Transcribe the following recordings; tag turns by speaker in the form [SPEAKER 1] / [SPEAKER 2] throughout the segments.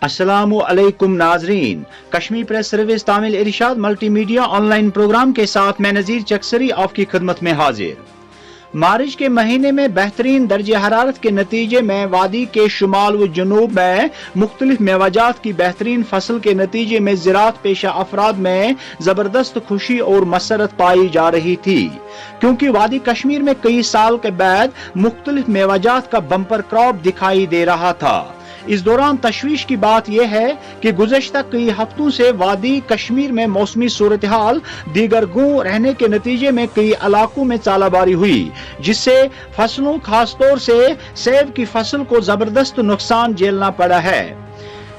[SPEAKER 1] अस्सलामु अलैकुम नाजरीन, कश्मीर प्रेस सर्विस तामिल इरशाद मल्टी मीडिया ऑनलाइन प्रोग्राम के साथ मैं नज़ीर चक्सरी आपकी खिदमत में हाजिर। मार्च के महीने में बेहतरीन दर्जे हरारत के नतीजे में वादी के शुमाल व जनूब में मुख्तलिफ मेवाजात की बेहतरीन फसल के नतीजे में ज़राअत पेशा अफराद में ज़बरदस्त खुशी और मसरत पाई जा रही थी, क्योंकि वादी कश्मीर में कई साल के बाद मुख्तलिफ मेवाजात का बम्पर क्रॉप दिखाई दे रहा था। इस दौरान तशवीश की बात यह है कि गुज़श्ता कई हफ्तों से वादी कश्मीर में मौसमी सूरत हाल दीगरगू रहने के नतीजे में कई इलाकों में चालाबारी हुई, जिससे फसलों खासतौर से सेब की फसल को जबरदस्त नुकसान झेलना पड़ा है।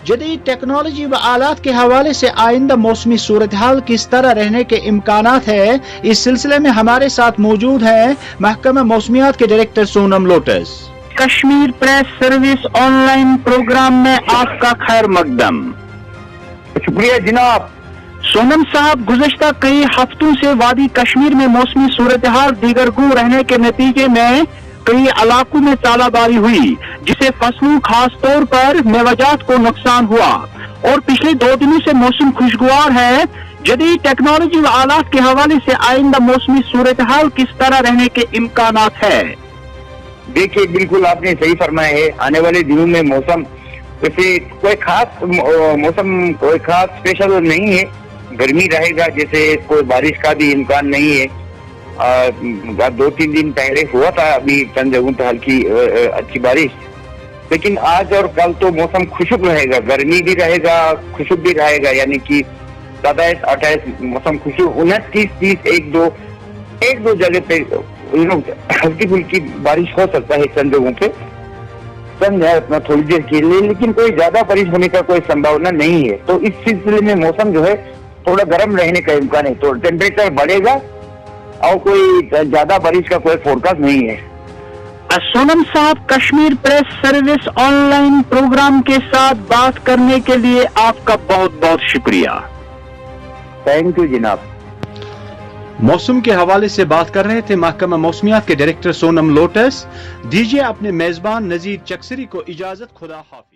[SPEAKER 1] जदीद टेक्नोलॉजी व आलात के हवाले से आइंदा मौसमी सूरत हाल किस तरह रहने के इम्कानात है, इस सिलसिले में हमारे साथ मौजूद है महकमा मौसमियात के director Sonam Lotus.
[SPEAKER 2] Kashmir press service online programme में आपका खैर मकदम।
[SPEAKER 3] शुक्रिया जनाब।
[SPEAKER 2] सोनम साहब, गुज़श्ता कई हफ्तों से वादी कश्मीर में मौसमी सूरत हाल दीगरगू रहने के नतीजे में कई इलाकों में चालाबारी हुई, जिससे फसलों खास तौर पर मेवाजात को नुकसान हुआ और पिछले 2 दिनों से मौसम खुशगवार है। जदीद टेक्नोलॉजी व आलात के हवाले से आइंदा मौसमी सूरत हाल किस तरह रहने के इम्कानात है?
[SPEAKER 3] देखिए, बिल्कुल आपने सही फरमाया है। आने वाले दिनों में मौसम वैसे कोई खास स्पेशल नहीं है। गर्मी रहेगा, जैसे कोई बारिश का भी इम्कान नहीं है। 2-3 दिन पहले हुआ था अभी चंद जगहों पर हल्की अच्छी बारिश, लेकिन आज और कल तो मौसम खुशक रहेगा, गर्मी भी रहेगा, खुशक भी रहेगा, यानी कि 27-28 मौसम खुशक। 29-30 एक दो जगह पे हल्की फुल्की बारिश हो सकता है चंद जगहों पे, चंद है अपना थोड़ी देर के लिए, लेकिन कोई ज्यादा बारिश होने का कोई संभावना नहीं है। तो इस सिलसिले में मौसम जो है थोड़ा गर्म रहने का इम्कान है, तो टेम्परेचर बढ़ेगा और कोई ज्यादा बारिश का कोई फोरकास्ट नहीं है।
[SPEAKER 2] सोनम साहब, Kashmir press service online programme के साथ बात करने के लिए आपका बहुत बहुत शुक्रिया।
[SPEAKER 3] थैंक यू जनाब।
[SPEAKER 1] मौसम के हवाले से बात कर रहे थे महकमा मौसमियात के डायरेक्टर सोनम लोटस। दीजिए अपने मेजबान नज़ीर चक्सरी को इजाजत। खुदा हाफिज।